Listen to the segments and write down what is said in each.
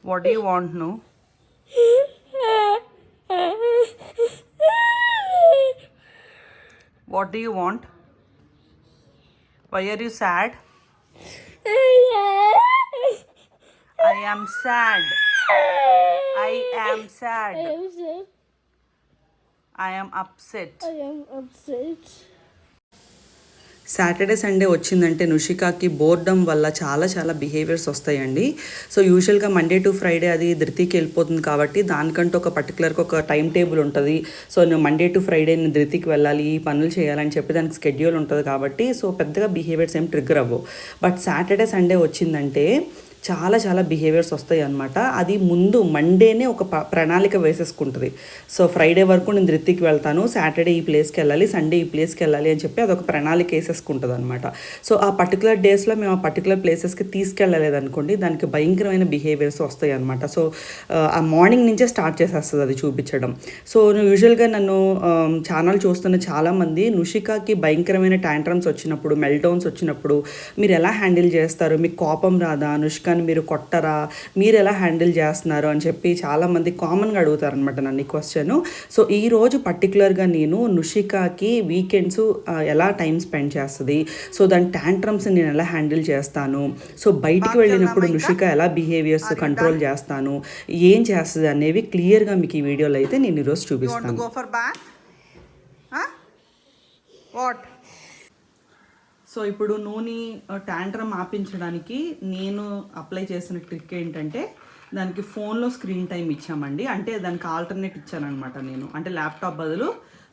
What do you want, no? What do you want? Why are you sad? I am sad. I am sad. I am upset. Saturday Sunday వచ్చిందంటే నుషికాకి boredom వల్ల చాలా behaviours వస్తాయండి. So యూజువల్గా Monday to Friday అది ధృతికి వెళ్ళిపోతుంది కాబట్టి దానికంటూ ఒక పర్టికులర్గా ఒక టైం టేబుల్ ఉంటుంది. సో నేను మండే టు ఫ్రైడే నేను ధృతికి వెళ్ళాలి, ఈ పనులు చేయాలని చెప్పి దానికి స్కెడ్యూల్ ఉంటుంది కాబట్టి సో పెద్దగా బిహేవియర్స్ ఏం ట్రిగ్గర్ అవ్వవు. బట్ సాటర్డే సండే వచ్చిందంటే చాలా బిహేవియర్స్ వస్తాయి అన్నమాట. అది ముందు మండేనే ఒక ప్రణాళిక వేసేసుకుంటుంది. సో ఫ్రైడే వరకు నేను ధృతికి వెళ్తాను, సాటర్డే ఈ ప్లేస్కి వెళ్ళాలి, సండే ఈ ప్లేస్కి వెళ్ళాలి అని చెప్పి అదొక ప్రణాళిక వేసేసుకుంటుంది అనమాట. సో ఆ పర్టికులర్ డేస్లో మేము ఆ పర్టికులర్ ప్లేసెస్కి తీసుకెళ్ళలేదు అనుకోండి, దానికి భయంకరమైన బిహేవియర్స్ వస్తాయి అనమాట. సో ఆ మార్నింగ్ నుంచే స్టార్ట్ చేసేస్తుంది అది చూపించడం. సో యూజువల్గా నన్ను ఛానల్ చూస్తున్న చాలామంది నుషికాకి భయంకరమైన టాంట్రమ్స్ వచ్చినప్పుడు, మెల్టౌన్స్ వచ్చినప్పుడు మీరు ఎలా హ్యాండిల్ చేస్తారు, మీకు కోపం రాదా, నుషిక మీరు కొట్టరా, మీరు ఎలా హ్యాండిల్ చేస్తున్నారు అని చెప్పి చాలామంది కామన్గా అడుగుతారనమాట నన్ను ఈ క్వశ్చన్. సో ఈరోజు పర్టికులర్గా నేను నుషికాకి వీకెండ్స్ ఎలా టైం స్పెండ్ చేస్తుంది, సో దాని టాంట్రమ్స్ నేను ఎలా హ్యాండిల్ చేస్తాను, సో బయటికి వెళ్ళినప్పుడు నుషిక ఎలా బిహేవియర్స్ కంట్రోల్ చేస్తాను, ఏం చేస్తుంది అనేవి క్లియర్గా మీకు ఈ వీడియోలో అయితే నేను ఈరోజు చూపిస్తాను. సో ఇప్పుడు నూనె టాంట్రమ్ ఆపించడానికి నేను అప్లై చేసిన ట్రిక్ ఏంటంటే దానికి ఫోన్లో స్క్రీన్ టైం ఇచ్చామండి. అంటే దానికి ఆల్టర్నేట్ ఇచ్చానమాట నేను. అంటే ల్యాప్టాప్ బదులు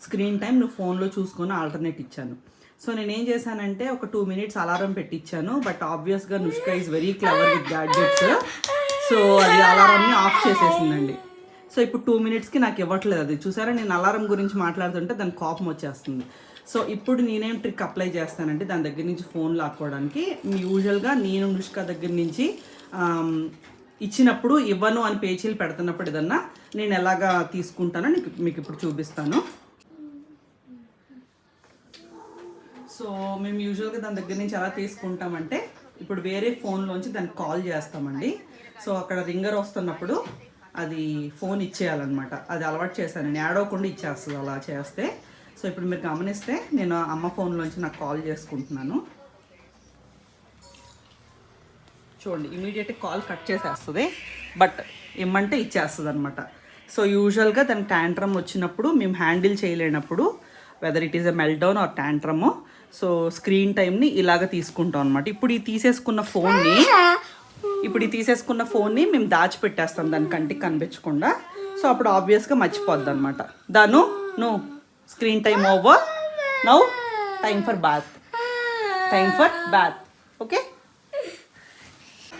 స్క్రీన్ టైం నువ్వు ఫోన్లో చూసుకొని ఆల్టర్నేట్ ఇచ్చాను. సో నేనేం చేశానంటే ఒక 2 minutes అలారం పెట్టించాను. బట్ ఆబ్వియస్గా Nushka is very clever with gadgets. So అది అలారంని ఆఫ్ చేసేసిందండి. సో ఇప్పుడు 2 minutesకి నాకు ఇవ్వట్లేదు. అది చూసారా, నేను అలారం గురించి మాట్లాడుతుంటే దానికి కోపం వచ్చేస్తుంది. సో ఇప్పుడు నేనేం ట్రిక్ అప్లై చేస్తానంటే దాని దగ్గర నుంచి ఫోన్ లాక్కోవడానికి, యూజువల్గా నేను నుష్క దగ్గర నుంచి ఇచ్చినప్పుడు ఇవ్వను అని పేచీలు పెడుతున్నప్పుడు ఏదన్నా నేను ఎలాగా తీసుకుంటానో మీకు ఇప్పుడు చూపిస్తాను. సో మేము యూజువల్గా దాని దగ్గర నుంచి ఎలా తీసుకుంటామంటే ఇప్పుడు వేరే ఫోన్లోంచి దానికి కాల్ చేస్తామండి. సో అక్కడ రింగర్ వస్తున్నప్పుడు అది ఫోన్ ఇచ్చేయాలన్నమాట. అది అలవాటు చేశాను నేను, ఏడవకుండా ఇచ్చేస్తుంది అలా చేస్తే. సో ఇప్పుడు మీరు గమనిస్తే నేను అమ్మ ఫోన్లోంచి నాకు కాల్ చేసుకుంటున్నాను. చూడండి, ఇమీడియట్గా కాల్ కట్ చేసేస్తుంది, బట్ ఇమ్మంటే ఇచ్చేస్తుంది అనమాట. సో యూజువల్గా దాని టాంట్రమ్ వచ్చినప్పుడు మేము హ్యాండిల్ చేయలేనప్పుడు, whether it is a meltdown or tantrum, so screen టైంని ఇలాగ తీసుకుంటాం అనమాట. ఇప్పుడు ఈ తీసేసుకున్న ఫోన్ని మేము దాచిపెట్టేస్తాం దాని కంటికి కనిపించకుండా. సో అప్పుడు ఆబ్వియస్గా మర్చిపోద్ది అనమాట. దాను నువ్వు screen time over, now time for bath, okay.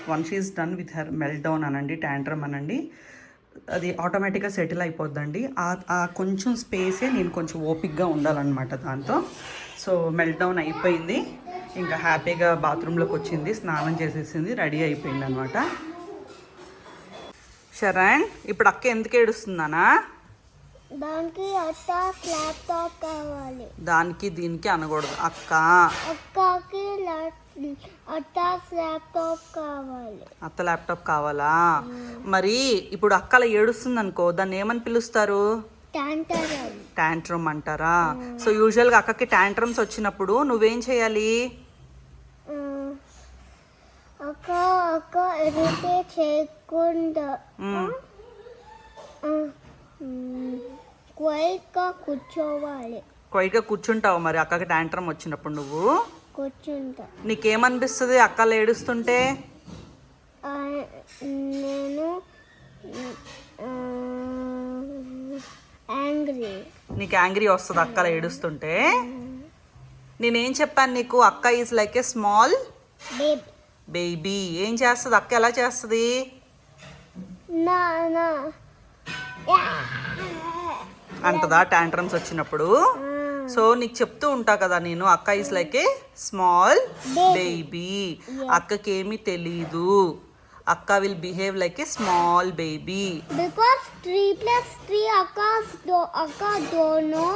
Once is done with her meltdown అనండి, టాంట్రమ్ అనండి, అది ఆటోమేటిక్గా సెటిల్ అయిపోద్దండి. ఆ కొంచెం స్పేసే నేను కొంచెం ఓపిక్గా ఉండాలన్నమాట దాంతో. సో మెల్టౌన్ అయిపోయింది, ఇంకా హ్యాపీగా బాత్రూంలోకి వచ్చింది, స్నానం చేసేసింది, రెడీ అయిపోయింది అనమాట. శరణ్, ఇప్పుడు అక్క ఎందుకు ఏడుస్తుందానా? దానికి ల్యాప్టాప్ కావాలి. దానికి దీనికి అనకూడదు, అక్కకి ల్యాప్టాప్ కావాలి. అత్త ల్యాప్టాప్ కావాలా? మరి ఇప్పుడు అక్క అలా ఏడుస్తుంది అనుకో, దాన్ని ఏమని పిలుస్తారు? టాంట్రమ్ అంటారా? సో యూజువల్గా అక్కకి టాంట్రమ్స్ వచ్చినప్పుడు నువ్వేం చేయాలి? అక్క ఇరిటేట్ చేయకుండా క్వైట్గా కూర్చుంటావు. మరి అక్కకి టాంట్రమ్ వచ్చినప్పుడు నువ్వు కూర్చుంటా. నీకేమనిపిస్తుంది అక్కలు ఏడుస్తుంటే? నేను నీకు యాంగ్రీ వస్తుంది అక్కలు ఏడుస్తుంటే? నేనేం చెప్పాను నీకు? అక్క is like a small baby. ఏం చేస్తుంది అక్క? ఎలా చేస్తుంది? అంటదా టాంట్రమ్స్ వచ్చినప్పుడు? సో నీకు చెప్తూ ఉంటా కదా నేను, అక్క is like a small baby, అక్కకేమీ తెలీదు, అక్క will behave like a small baby. Because 3 + 3 అక్క don't know.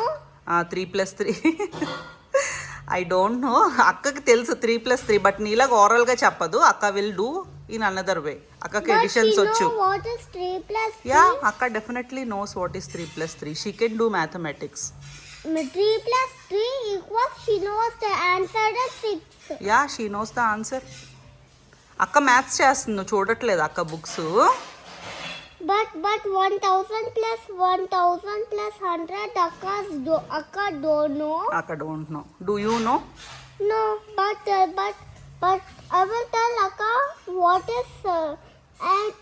3 + 3 I don't know. అక్కకి తెలుసు 3 + 3, బట్ నీలాగా ఓరల్గా చెప్పదు. అక్క will do in another way. అక్కకి But she ఎడిషన్స్ వచ్చు. know what is 3 plus 3. Yeah అక్క definitely knows what is 3 + 3. She can do mathematics. 3 plus 3 equals, she knows the answer is 6. Yeah she knows the answer. అక్క maths చేస్తుంది, నువ్వు చూడట్లేదు అక్క books. But 1000 plus 100 akka don't know. అక్క don't no. Do you know? No, but I will tell akka what is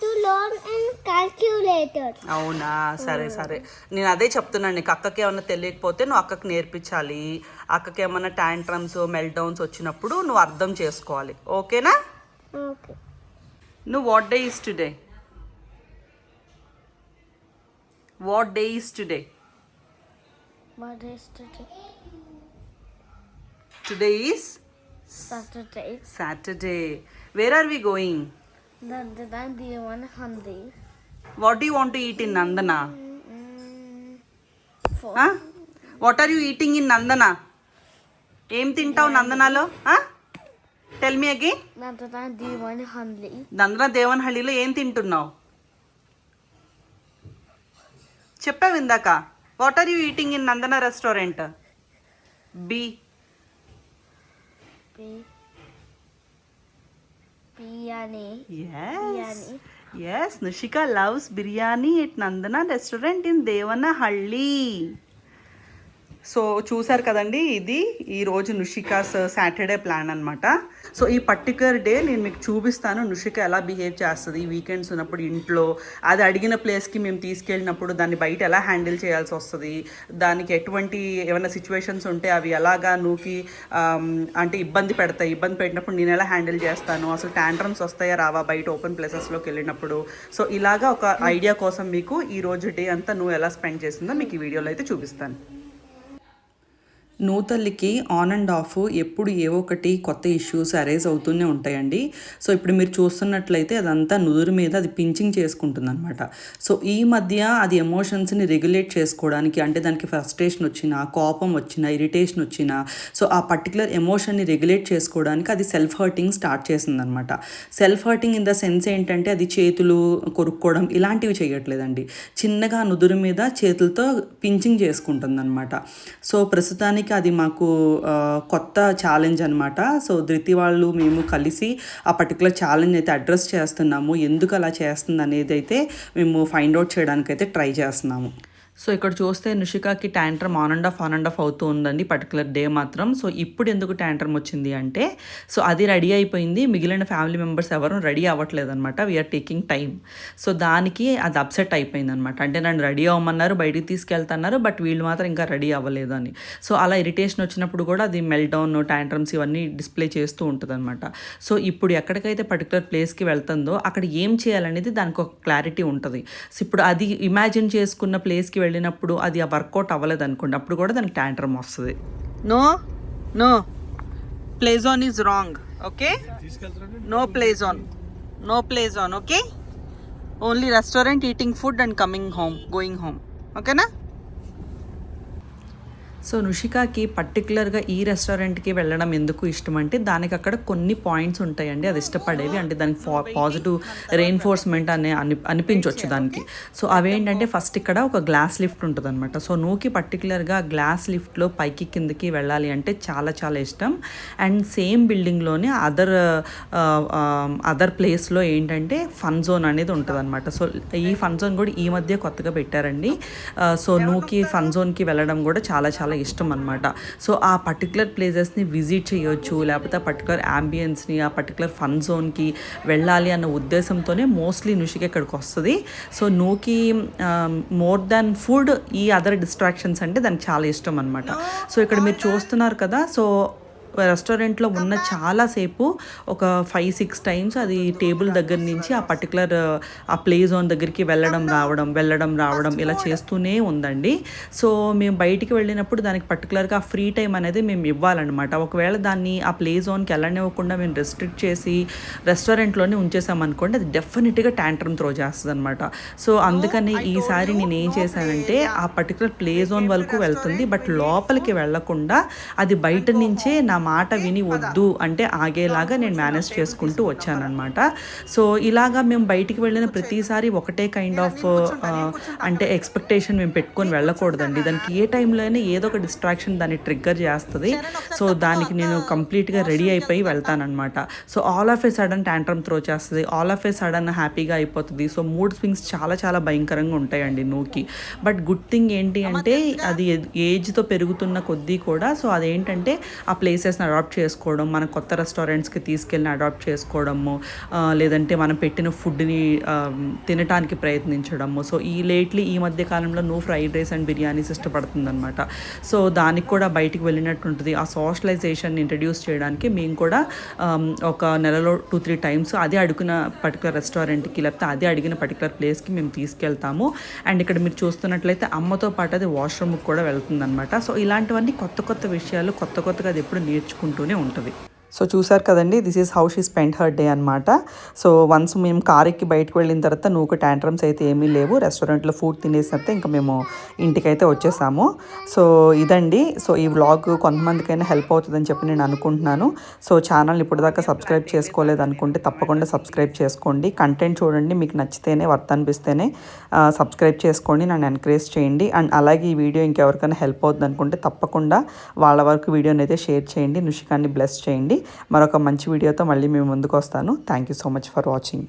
to learn in calculator. అవునా, సరే సరే. నేను అదే చెప్తున్నాను నీకు, అక్కకి ఏమన్నా తెలియకపోతే నువ్వు అక్కకి నేర్పించాలి. అక్కకి ఏమన్నా టాంట్రమ్స్ మెల్ట్డౌన్స్ వచ్చినప్పుడు నువ్వు అర్థం చేసుకోవాలి. ఓకేనా? Okay. నువ్వు what day is today? What day is today? What is today? Today is Saturday. Saturday. Where are we going? Then the one hungry. What do you want to eat in Nandana? For Huh? What are you eating in Nandana? ఏం తింటావు నందనాలో? Tell me again. then the one hungry. Nandana దేవన్హళ్ళిలో ఏం తింటున్నావు? చెప్పావు ఇందాక. What are you eating in Nandana restaurant? బి Biryani. yes yes Nushika loves biryani at Nandana restaurant in Devanahalli. So చూసారు కదండి, ఇది ఈరోజు నుషికాస్ సాటర్డే ప్లాన్ అనమాట. సో ఈ పర్టికులర్ డే నేను మీకు చూపిస్తాను నుషిక ఎలా బిహేవ్ చేస్తుంది వీకెండ్స్ ఉన్నప్పుడు ఇంట్లో. అది అడిగిన ప్లేస్కి మేము తీసుకెళ్ళినప్పుడు దాన్ని బయట ఎలా హ్యాండిల్ చేయాల్సి వస్తుంది, దానికి ఎటువంటి ఏమైనా సిచ్యువేషన్స్ ఉంటే అవి ఎలాగా నూకి అంటే ఇబ్బంది పెట్టినప్పుడు నేను ఎలా హ్యాండిల్ చేస్తాను, అసలు టాంట్రమ్స్ వస్తాయా రావా బయట ఓపెన్ ప్లేసెస్లోకి వెళ్ళినప్పుడు. సో ఇలాగా ఒక ఐడియా కోసం మీకు ఈ రోజు డే అంతా నువ్వు ఎలా స్పెండ్ చేసిందో మీకు ఈ వీడియోలో అయితే చూపిస్తాను. నూతల్లికి ఆన్ అండ్ ఆఫ్ ఎప్పుడు ఏవో ఒకటి కొత్త ఇష్యూస్ అరైజ్ అవుతూనే ఉంటాయండి. సో ఇప్పుడు మీరు చూస్తున్నట్లయితే అదంతా నుదురు మీద అది పించింగ్ చేసుకుంటుంది అనమాట. సో ఈ మధ్య అది ఎమోషన్స్ని రెగ్యులేట్ చేసుకోవడానికి, అంటే దానికి ఫ్రస్ట్రేషన్ వచ్చినా, కోపం వచ్చినా, ఇరిటేషన్ వచ్చినా, సో ఆ పర్టికులర్ ఎమోషన్ని రెగ్యులేట్ చేసుకోవడానికి అది సెల్ఫ్ హర్టింగ్ స్టార్ట్ చేసిందనమాట. Self hurting in the sense ఏంటంటే అది చేతులు కొరుక్కోవడం ఇలాంటివి చేయట్లేదండి. చిన్నగా నుదురు మీద చేతులతో పించింగ్ చేసుకుంటుంది అనమాట. సో ప్రస్తుతానికి అది మాకు కొత్త ఛాలెంజ్ అనమాట. సో ధృతి వాళ్ళు మేము కలిసి ఆ పర్టికులర్ ఛాలెంజ్ అయితే అడ్రస్ చేస్తున్నాము. ఎందుకు అలా చేస్తుంది అనేది అయితే మేము ఫైండ్ అవుట్ చేయడానికి అయితే ట్రై చేస్తున్నాము. సో ఇక్కడ చూస్తే నుషికాకి ట్యాంట్రమ్ ఆన్ అండ్ ఆఫ్ అవుతూ ఉందండి పర్టికులర్ డే మాత్రం. సో ఇప్పుడు ఎందుకు ట్యాంట్రమ్ వచ్చింది అంటే, సో అది రెడీ అయిపోయింది, మిగిలిన ఫ్యామిలీ మెంబర్స్ ఎవరు రెడీ అవ్వట్లేదు అనమాట. We are taking time. సో దానికి అది అప్సెట్ అయిపోయింది అనమాట. అంటే నన్ను రెడీ అవ్వమన్నారు, బయటికి తీసుకెళ్తున్నారు, బట్ వీళ్ళు మాత్రం ఇంకా రెడీ అవ్వలేదు అని. సో అలా ఇరిటేషన్ వచ్చినప్పుడు కూడా అది మెల్ట్డౌన్, ట్యాంట్రమ్స్ ఇవన్నీ డిస్ప్లే చేస్తూ ఉంటుంది అనమాట. సో ఇప్పుడు ఎక్కడికైతే పర్టికులర్ ప్లేస్కి వెళ్తుందో అక్కడ ఏం చేయాలనేది దానికి ఒక క్లారిటీ ఉంటుంది. సో ఇప్పుడు అది ఇమాజిన్ చేసుకున్న ప్లేస్కి వెళ్ళినప్పుడు అది ఆ వర్కౌట్ అవ్వలేదు అనుకోండి, అప్పుడు కూడా దానికి ట్యాంట్రమ్ వస్తుంది. No no play zone is wrong. Okay, no play zone. Okay, only restaurant, eating food and going home. ఓకేనా? సో నుషికాకి పర్టికులర్గా ఈ రెస్టారెంట్కి వెళ్ళడం ఎందుకు ఇష్టం అంటే, దానికి అక్కడ కొన్ని పాయింట్స్ ఉంటాయండి అది ఇష్టపడేవి. అంటే దానికి పాజిటివ్ రెయిన్ఫోర్స్మెంట్ అనిపించవచ్చు దానికి. సో అవేంటంటే ఫస్ట్ ఇక్కడ ఒక గ్లాస్ లిఫ్ట్ ఉంటుంది అనమాట. సో నువ్వుకి పర్టికులర్గా గ్లాస్ లిఫ్ట్లో పైకి కిందకి వెళ్ళాలి అంటే చాలా చాలా ఇష్టం. అండ్ సేమ్ బిల్డింగ్లోనే అదర్ ప్లేస్లో ఏంటంటే ఫన్ జోన్ అనేది ఉంటుంది అనమాట. సో ఈ ఫన్ జోన్ కూడా ఈ మధ్య కొత్తగా పెట్టారండి. సో నువ్వుకి ఫన్ జోన్కి వెళ్ళడం కూడా చాలా చాలా ఇష్టం అనమాట. సో ఆ పర్టికులర్ ప్లేసెస్ని విజిట్ చేయొచ్చు, లేకపోతే ఆ పర్టికులర్ యాంబియన్స్ని, ఆ పర్టికులర్ ఫన్ జోన్కి వెళ్ళాలి అన్న ఉద్దేశంతోనే మోస్ట్లీ నుషిక ఇక్కడికి వస్తుంది. సో నువ్వుకి మోర్ దాన్ ఫుడ్ ఈ అదర్ డిస్ట్రాక్షన్స్ అంటే దానికి చాలా ఇష్టం అనమాట. సో ఇక్కడ మీరు చూస్తున్నారు కదా, సో రెస్టారెంట్లో ఉన్న చాలాసేపు ఒక 5-6 టైమ్స్ అది టేబుల్ దగ్గర నుంచి ఆ పర్టికులర్ ఆ ప్లే జోన్ దగ్గరికి వెళ్ళడం రావడం ఇలా చేస్తూనే ఉందండి. సో మేము బయటికి వెళ్ళినప్పుడు దానికి పర్టికులర్గా ఫ్రీ టైం అనేది మేము ఇవ్వాలన్నమాట. ఒకవేళ దాన్ని ఆ ప్లే జోన్కి వెళ్ళనివ్వకుండా మేము రెస్ట్రిక్ట్ చేసి రెస్టారెంట్లోనే ఉంచేసామనుకోండి, అది డెఫినెట్గా ట్యాంట్రమ్ త్రో చేస్తుంది అనమాట. సో అందుకని ఈసారి నేను ఏం చేశానంటే ఆ పర్టికులర్ ప్లే జోన్ వరకు వెళ్తుంది, బట్ లోపలికి వెళ్ళకుండా అది బయట నుంచే నా మాట విని వద్దు అంటే ఆగేలాగా నేను మేనేజ్ చేసుకుంటూ వచ్చానన్నమాట. సో ఇలాగా మేము బయటికి వెళ్ళిన ప్రతిసారి ఒకటే కైండ్ ఆఫ్ అంటే ఎక్స్పెక్టేషన్ మేము పెట్టుకొని వెళ్ళకూడదండి. దానికి ఏ టైంలోనే ఏదో ఒక డిస్ట్రాక్షన్ దాన్ని ట్రిగ్గర్ చేస్తుంది. సో దానికి నేను కంప్లీట్గా రెడీ అయిపోయి వెళ్తానన్నమాట. So all of a sudden tantrum throw చేస్తుంది, ఆల్ ఆఫ్ ఏ సడన్ హ్యాపీగా అయిపోతుంది. సో మూడ్ స్వింగ్స్ చాలా చాలా భయంకరంగా ఉంటాయండి నూకి. బట్ గుడ్ థింగ్ ఏంటి అంటే అది ఏజ్తో పెరుగుతున్న కొద్దీ కూడా సో అదేంటంటే ఆ ప్లేసెస్ని అడాప్ట్ చేసుకోవడం, మన కొత్త రెస్టారెంట్స్కి తీసుకెళ్ళి అడాప్ట్ చేసుకోవడము, లేదంటే మనం పెట్టిన ఫుడ్ని తినటానికి ప్రయత్నించడము. సో ఈ మధ్య కాలంలో ఫ్రైడ్ రైస్ అండ్ బిర్యానీస్ ఇష్టపడుతుంది అనమాట. సో దానికి కూడా బయటికి వెళ్ళినట్టు ఉంటుంది. ఆ సోషలైజేషన్ ఇంట్రడ్యూస్ చేయడానికి మేము కూడా ఒక నెలలో 2-3 టైమ్స్ అదే అడుగున పర్టికులర్ రెస్టారెంట్కి లేకపోతే అదే అడిగిన పర్టికులర్ ప్లేస్కి మేము తీసుకెళ్తాము. అండ్ ఇక్కడ మీరు చూస్తున్నట్లయితే అమ్మతో పాటు అది వాష్రూమ్కి కూడా వెళ్తుందన్నమాట. సో ఇలాంటివన్నీ కొత్త విషయాలు కొత్తగా అది ఎప్పుడు నేర్చుకుంటూనే ఉంటుంది. సో చూసారు కదండి, this is how she spend her day అనమాట. సో వన్స్ మేము కార్ ఎక్కి బయటకు వెళ్ళిన తర్వాత నువ్వు ట్యాంట్రమ్స్ అయితే ఏమీ లేవు, రెస్టారెంట్లో ఫుడ్ తినేసినట్టే ఇంకా మేము ఇంటికైతే వచ్చేసాము. సో ఇదండి. సో ఈ వ్లాగ్ కొంతమందికైనా హెల్ప్ అవుతుందని చెప్పి నేను అనుకుంటున్నాను. సో ఛానల్ ఇప్పటిదాకా సబ్స్క్రైబ్ చేసుకోలేదు అనుకుంటే తప్పకుండా సబ్స్క్రైబ్ చేసుకోండి. కంటెంట్ చూడండి, మీకు నచ్చితేనే వర్త్ అనిపిస్తేనే సబ్స్క్రైబ్ చేసుకోండి, నన్ను ఎంకరేజ్ చేయండి. అండ్ అలాగే ఈ వీడియో ఇంకెవరికైనా హెల్ప్ అవుతుంది అనుకుంటే తప్పకుండా వాళ్ళ వరకు వీడియోని అయితే షేర్ చేయండి. నుషికాని బ్లెస్ చేయండి. మరొక మంచి వీడియోతో మళ్ళీ మేము ముందుకు వస్తాను. Thank you so much for watching.